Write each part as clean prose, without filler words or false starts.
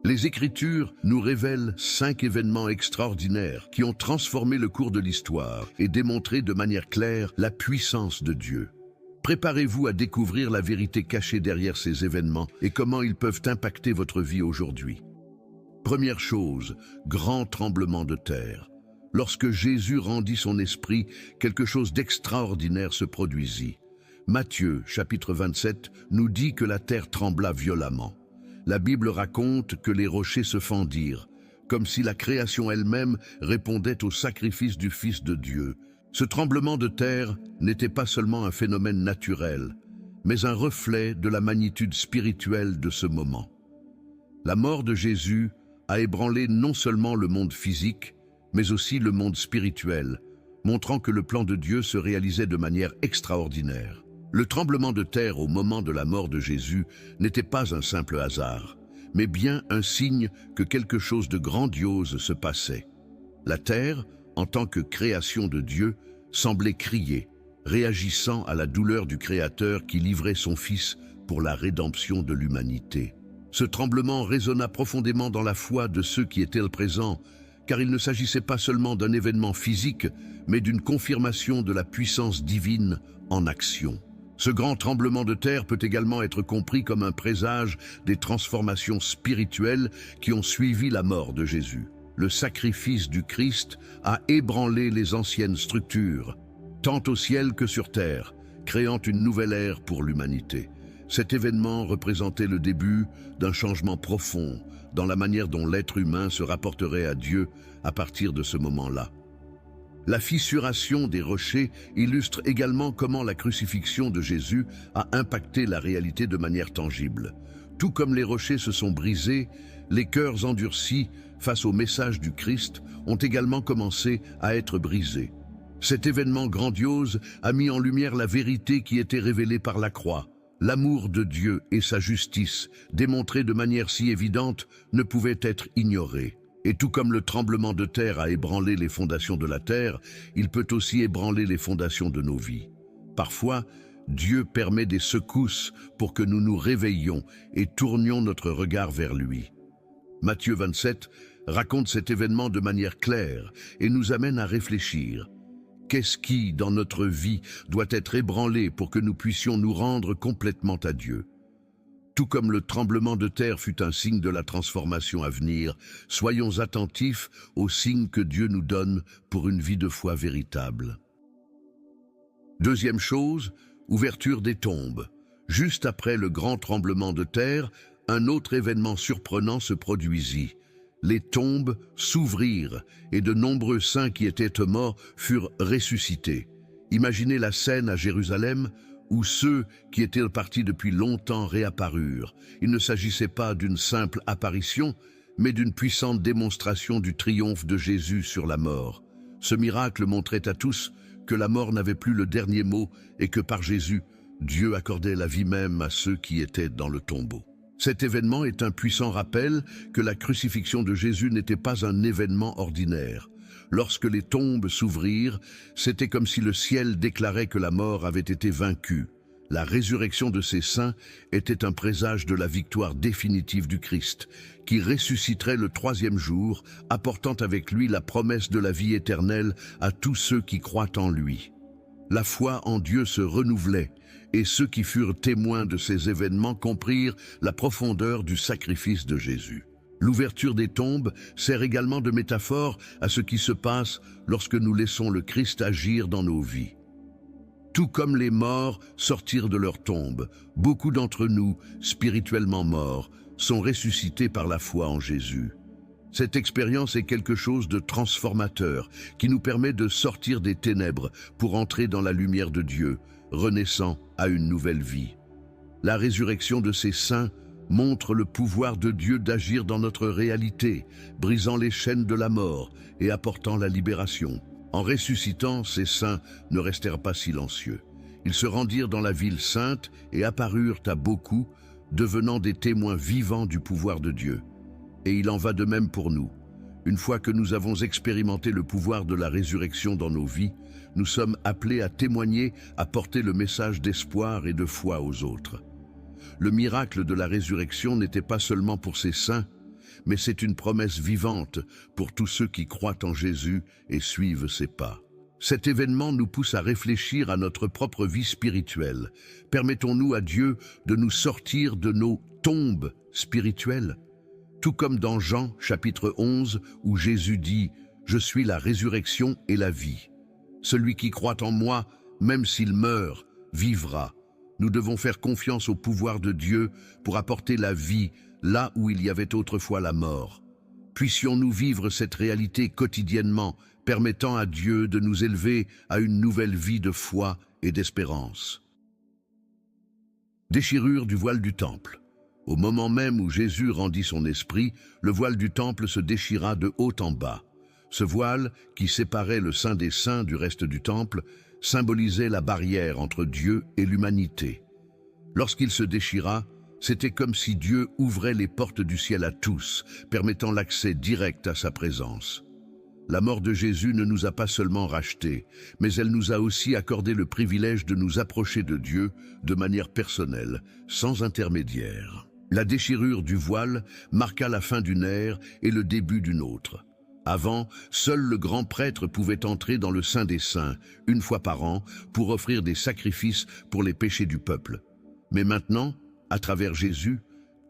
Les Écritures nous révèlent 5 événements extraordinaires qui ont transformé le cours de l'histoire et démontré de manière claire la puissance de Dieu. Préparez-vous à découvrir la vérité cachée derrière ces événements et comment ils peuvent impacter votre vie aujourd'hui. Première chose, grand tremblement de terre. Lorsque Jésus rendit son esprit, quelque chose d'extraordinaire se produisit. Matthieu, chapitre 27, nous dit que la terre trembla violemment. La Bible raconte que les rochers se fendirent, comme si la création elle-même répondait au sacrifice du Fils de Dieu. Ce tremblement de terre n'était pas seulement un phénomène naturel, mais un reflet de la magnitude spirituelle de ce moment. La mort de Jésus a ébranlé non seulement le monde physique, mais aussi le monde spirituel, montrant que le plan de Dieu se réalisait de manière extraordinaire. Le tremblement de terre au moment de la mort de Jésus n'était pas un simple hasard, mais bien un signe que quelque chose de grandiose se passait. La terre, en tant que création de Dieu, semblait crier, réagissant à la douleur du Créateur qui livrait son Fils pour la rédemption de l'humanité. Ce tremblement résonna profondément dans la foi de ceux qui étaient présents, car il ne s'agissait pas seulement d'un événement physique, mais d'une confirmation de la puissance divine en action. Ce grand tremblement de terre peut également être compris comme un présage des transformations spirituelles qui ont suivi la mort de Jésus. Le sacrifice du Christ a ébranlé les anciennes structures, tant au ciel que sur terre, créant une nouvelle ère pour l'humanité. Cet événement représentait le début d'un changement profond dans la manière dont l'être humain se rapporterait à Dieu à partir de ce moment-là. La fissuration des rochers illustre également comment la crucifixion de Jésus a impacté la réalité de manière tangible. Tout comme les rochers se sont brisés, les cœurs endurcis face au message du Christ ont également commencé à être brisés. Cet événement grandiose a mis en lumière la vérité qui était révélée par la croix. L'amour de Dieu et sa justice, démontrés de manière si évidente, ne pouvaient être ignorés. Et tout comme le tremblement de terre a ébranlé les fondations de la terre, il peut aussi ébranler les fondations de nos vies. Parfois, Dieu permet des secousses pour que nous nous réveillions et tournions notre regard vers lui. Matthieu 27 raconte cet événement de manière claire et nous amène à réfléchir. Qu'est-ce qui, dans notre vie, doit être ébranlé pour que nous puissions nous rendre complètement à Dieu? Tout comme le tremblement de terre fut un signe de la transformation à venir, soyons attentifs aux signes que Dieu nous donne pour une vie de foi véritable. Deuxième chose, ouverture des tombes. Juste après le grand tremblement de terre, un autre événement surprenant se produisit. Les tombes s'ouvrirent et de nombreux saints qui étaient morts furent ressuscités. Imaginez la scène à Jérusalem, où ceux qui étaient partis depuis longtemps réapparurent. Il ne s'agissait pas d'une simple apparition, mais d'une puissante démonstration du triomphe de Jésus sur la mort. Ce miracle montrait à tous que la mort n'avait plus le dernier mot et que par Jésus, Dieu accordait la vie même à ceux qui étaient dans le tombeau. Cet événement est un puissant rappel que la crucifixion de Jésus n'était pas un événement ordinaire. Lorsque les tombes s'ouvrirent, c'était comme si le ciel déclarait que la mort avait été vaincue. La résurrection de ces saints était un présage de la victoire définitive du Christ, qui ressusciterait le 3e jour, apportant avec lui la promesse de la vie éternelle à tous ceux qui croient en lui. La foi en Dieu se renouvelait, et ceux qui furent témoins de ces événements comprirent la profondeur du sacrifice de Jésus. L'ouverture des tombes sert également de métaphore à ce qui se passe lorsque nous laissons le Christ agir dans nos vies. Tout comme les morts sortirent de leur tombe, beaucoup d'entre nous, spirituellement morts, sont ressuscités par la foi en Jésus. Cette expérience est quelque chose de transformateur qui nous permet de sortir des ténèbres pour entrer dans la lumière de Dieu, renaissant à une nouvelle vie. La résurrection de ces saints montre le pouvoir de Dieu d'agir dans notre réalité, brisant les chaînes de la mort et apportant la libération. En ressuscitant, ces saints ne restèrent pas silencieux. Ils se rendirent dans la ville sainte et apparurent à beaucoup, devenant des témoins vivants du pouvoir de Dieu. Et il en va de même pour nous. Une fois que nous avons expérimenté le pouvoir de la résurrection dans nos vies, nous sommes appelés à témoigner, à porter le message d'espoir et de foi aux autres. Le miracle de la résurrection n'était pas seulement pour ces saints, mais c'est une promesse vivante pour tous ceux qui croient en Jésus et suivent ses pas. Cet événement nous pousse à réfléchir à notre propre vie spirituelle. Permettons-nous à Dieu de nous sortir de nos tombes spirituelles, tout comme dans Jean chapitre 11 où Jésus dit « Je suis la résurrection et la vie. Celui qui croit en moi, même s'il meurt, vivra. » Nous devons faire confiance au pouvoir de Dieu pour apporter la vie là où il y avait autrefois la mort. Puissions-nous vivre cette réalité quotidiennement, permettant à Dieu de nous élever à une nouvelle vie de foi et d'espérance. Déchirure du voile du temple. Au moment même où Jésus rendit son esprit, le voile du temple se déchira de haut en bas. Ce voile, qui séparait le Saint des Saints du reste du temple, symbolisait la barrière entre Dieu et l'humanité. Lorsqu'il se déchira, c'était comme si Dieu ouvrait les portes du ciel à tous, permettant l'accès direct à sa présence. La mort de Jésus ne nous a pas seulement rachetés, mais elle nous a aussi accordé le privilège de nous approcher de Dieu de manière personnelle, sans intermédiaire. La déchirure du voile marqua la fin d'une ère et le début d'une autre. Avant, seul le grand prêtre pouvait entrer dans le Saint des Saints, une fois par an, pour offrir des sacrifices pour les péchés du peuple. Mais maintenant, à travers Jésus,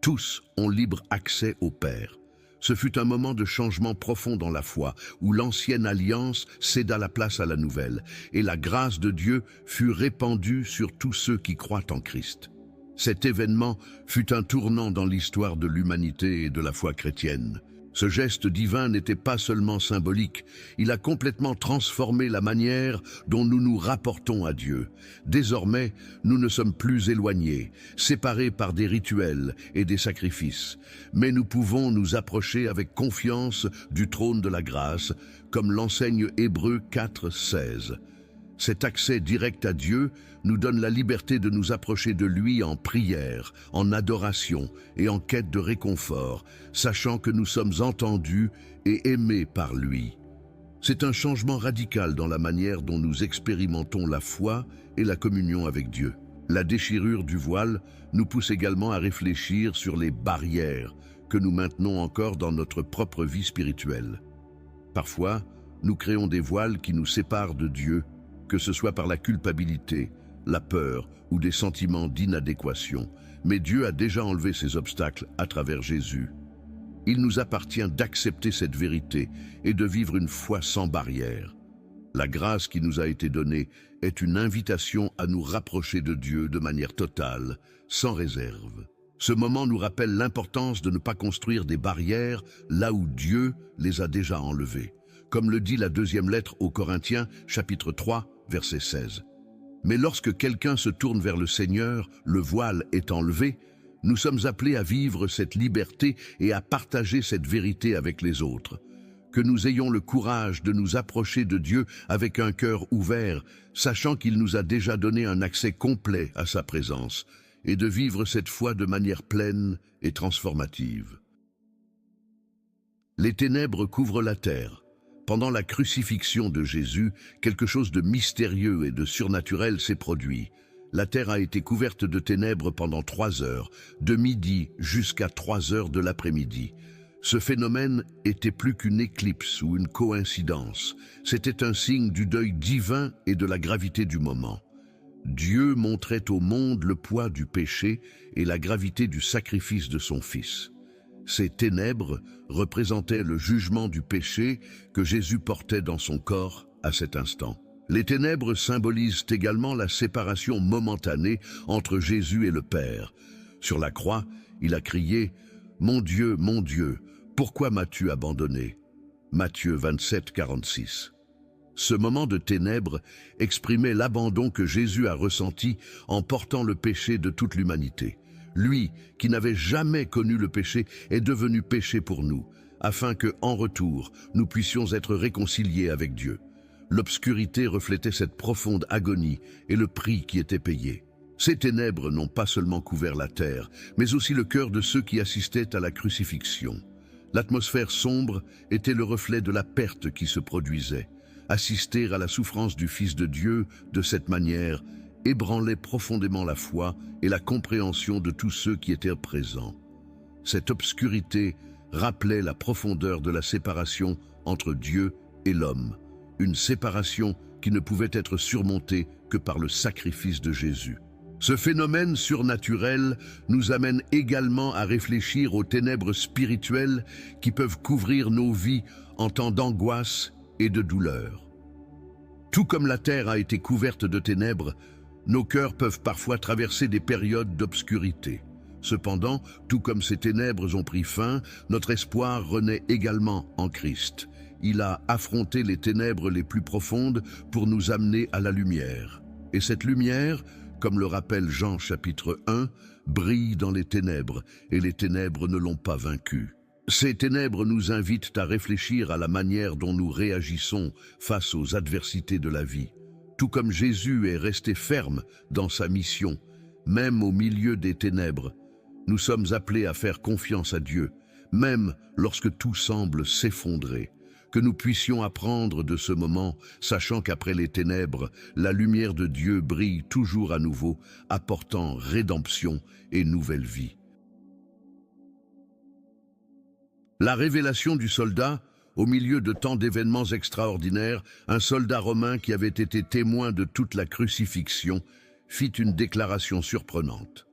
tous ont libre accès au Père. Ce fut un moment de changement profond dans la foi, où l'ancienne alliance céda la place à la nouvelle, et la grâce de Dieu fut répandue sur tous ceux qui croient en Christ. Cet événement fut un tournant dans l'histoire de l'humanité et de la foi chrétienne. Ce geste divin n'était pas seulement symbolique, il a complètement transformé la manière dont nous nous rapportons à Dieu. Désormais, nous ne sommes plus éloignés, séparés par des rituels et des sacrifices, mais nous pouvons nous approcher avec confiance du trône de la grâce, comme l'enseigne Hébreux 4:16. Cet accès direct à Dieu nous donne la liberté de nous approcher de lui en prière, en adoration et en quête de réconfort, sachant que nous sommes entendus et aimés par lui. C'est un changement radical dans la manière dont nous expérimentons la foi et la communion avec Dieu. La déchirure du voile nous pousse également à réfléchir sur les barrières que nous maintenons encore dans notre propre vie spirituelle. Parfois, nous créons des voiles qui nous séparent de Dieu, que ce soit par la culpabilité, la peur ou des sentiments d'inadéquation. Mais Dieu a déjà enlevé ces obstacles à travers Jésus. Il nous appartient d'accepter cette vérité et de vivre une foi sans barrière. La grâce qui nous a été donnée est une invitation à nous rapprocher de Dieu de manière totale, sans réserve. Ce moment nous rappelle l'importance de ne pas construire des barrières là où Dieu les a déjà enlevées. Comme le dit la deuxième lettre aux Corinthiens, chapitre 3, verset 16. Mais lorsque quelqu'un se tourne vers le Seigneur, le voile est enlevé, nous sommes appelés à vivre cette liberté et à partager cette vérité avec les autres. Que nous ayons le courage de nous approcher de Dieu avec un cœur ouvert, sachant qu'il nous a déjà donné un accès complet à sa présence, et de vivre cette foi de manière pleine et transformative. Les ténèbres couvrent la terre. Pendant la crucifixion de Jésus, quelque chose de mystérieux et de surnaturel s'est produit. La terre a été couverte de ténèbres pendant 3 heures, de midi jusqu'à 3 heures de l'après-midi. Ce phénomène était plus qu'une éclipse ou une coïncidence. C'était un signe du deuil divin et de la gravité du moment. Dieu montrait au monde le poids du péché et la gravité du sacrifice de son Fils. Ces ténèbres représentaient le jugement du péché que Jésus portait dans son corps à cet instant. Les ténèbres symbolisent également la séparation momentanée entre Jésus et le Père. Sur la croix, il a crié « Mon Dieu, pourquoi m'as-tu abandonné ?» Matthieu 27, 46. Ce moment de ténèbres exprimait l'abandon que Jésus a ressenti en portant le péché de toute l'humanité. Lui, qui n'avait jamais connu le péché, est devenu péché pour nous, afin que, en retour, nous puissions être réconciliés avec Dieu. L'obscurité reflétait cette profonde agonie et le prix qui était payé. Ces ténèbres n'ont pas seulement couvert la terre, mais aussi le cœur de ceux qui assistaient à la crucifixion. L'atmosphère sombre était le reflet de la perte qui se produisait. Assister à la souffrance du Fils de Dieu de cette manière ébranlait profondément la foi et la compréhension de tous ceux qui étaient présents. Cette obscurité rappelait la profondeur de la séparation entre Dieu et l'homme, une séparation qui ne pouvait être surmontée que par le sacrifice de Jésus. Ce phénomène surnaturel nous amène également à réfléchir aux ténèbres spirituelles qui peuvent couvrir nos vies en temps d'angoisse et de douleur. Tout comme la terre a été couverte de ténèbres, nos cœurs peuvent parfois traverser des périodes d'obscurité. Cependant, tout comme ces ténèbres ont pris fin, notre espoir renaît également en Christ. Il a affronté les ténèbres les plus profondes pour nous amener à la lumière. Et cette lumière, comme le rappelle Jean chapitre 1, brille dans les ténèbres, et les ténèbres ne l'ont pas vaincu. Ces ténèbres nous invitent à réfléchir à la manière dont nous réagissons face aux adversités de la vie. Tout comme Jésus est resté ferme dans sa mission, même au milieu des ténèbres, nous sommes appelés à faire confiance à Dieu, même lorsque tout semble s'effondrer. Que nous puissions apprendre de ce moment, sachant qu'après les ténèbres, la lumière de Dieu brille toujours à nouveau, apportant rédemption et nouvelle vie. La révélation du soldat, au milieu de tant d'événements extraordinaires, un soldat romain qui avait été témoin de toute la crucifixion, fit une déclaration surprenante.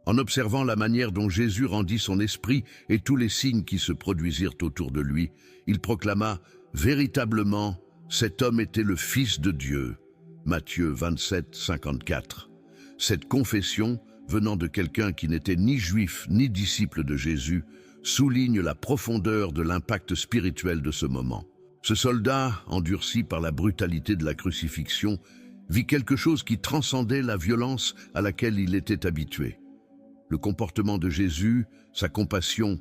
En observant la manière dont Jésus rendit son esprit et tous les signes qui se produisirent autour de lui, il proclama « Véritablement, cet homme était le Fils de Dieu ». Matthieu 27, 54. Cette confession, venant de quelqu'un qui n'était ni juif ni disciple de Jésus, souligne la profondeur de l'impact spirituel de ce moment. Ce soldat, endurci par la brutalité de la crucifixion, vit quelque chose qui transcendait la violence à laquelle il était habitué. Le comportement de Jésus, sa compassion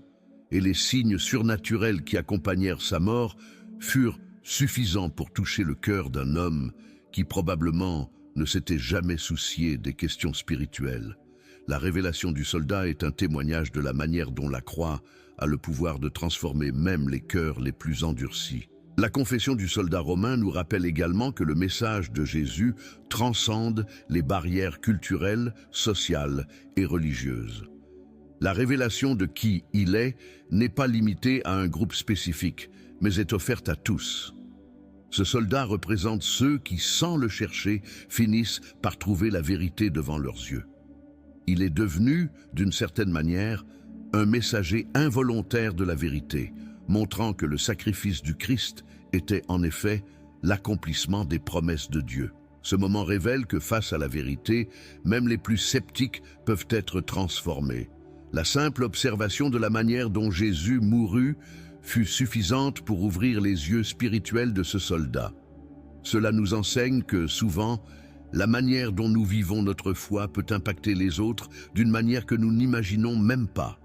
et les signes surnaturels qui accompagnèrent sa mort furent suffisants pour toucher le cœur d'un homme qui probablement ne s'était jamais soucié des questions spirituelles. La révélation du soldat est un témoignage de la manière dont la croix a le pouvoir de transformer même les cœurs les plus endurcis. La confession du soldat romain nous rappelle également que le message de Jésus transcende les barrières culturelles, sociales et religieuses. La révélation de qui il est n'est pas limitée à un groupe spécifique, mais est offerte à tous. Ce soldat représente ceux qui, sans le chercher, finissent par trouver la vérité devant leurs yeux. Il est devenu, d'une certaine manière, un messager involontaire de la vérité, montrant que le sacrifice du Christ était en effet l'accomplissement des promesses de Dieu. Ce moment révèle que face à la vérité, même les plus sceptiques peuvent être transformés. La simple observation de la manière dont Jésus mourut fut suffisante pour ouvrir les yeux spirituels de ce soldat. Cela nous enseigne que, souvent, la manière dont nous vivons notre foi peut impacter les autres d'une manière que nous n'imaginons même pas.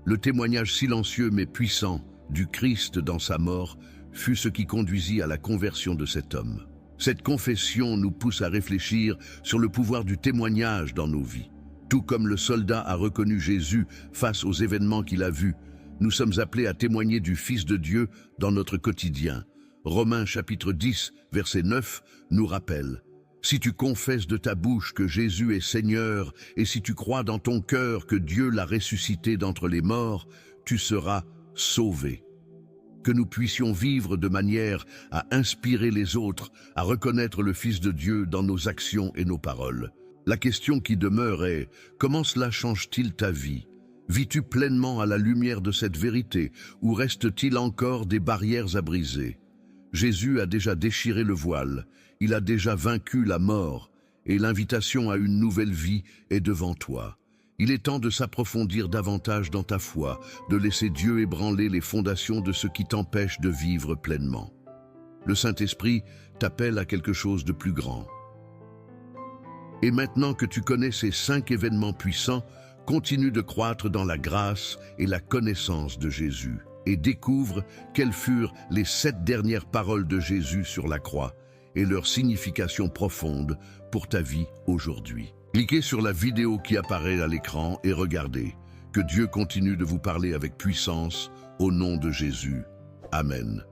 Le témoignage silencieux mais puissant du Christ dans sa mort fut ce qui conduisit à la conversion de cet homme. Cette confession nous pousse à réfléchir sur le pouvoir du témoignage dans nos vies. Tout comme le soldat a reconnu Jésus face aux événements qu'il a vus, nous sommes appelés à témoigner du Fils de Dieu dans notre quotidien. Romains chapitre 10, verset 9 nous rappelle « Si tu confesses de ta bouche que Jésus est Seigneur et si tu crois dans ton cœur que Dieu l'a ressuscité d'entre les morts, tu seras sauvé. » Que nous puissions vivre de manière à inspirer les autres, à reconnaître le Fils de Dieu dans nos actions et nos paroles. La question qui demeure est, comment cela change-t-il ta vie? Vis-tu pleinement à la lumière de cette vérité ou reste-t-il encore des barrières à briser? Jésus a déjà déchiré le voile, il a déjà vaincu la mort et l'invitation à une nouvelle vie est devant toi. Il est temps de s'approfondir davantage dans ta foi, de laisser Dieu ébranler les fondations de ce qui t'empêche de vivre pleinement. Le Saint-Esprit t'appelle à quelque chose de plus grand. Et maintenant que tu connais ces 5 événements puissants, continue de croître dans la grâce et la connaissance de Jésus et découvre quelles furent les 7 dernières paroles de Jésus sur la croix et leur signification profonde pour ta vie aujourd'hui. Cliquez sur la vidéo qui apparaît à l'écran et regardez. Que Dieu continue de vous parler avec puissance au nom de Jésus. Amen.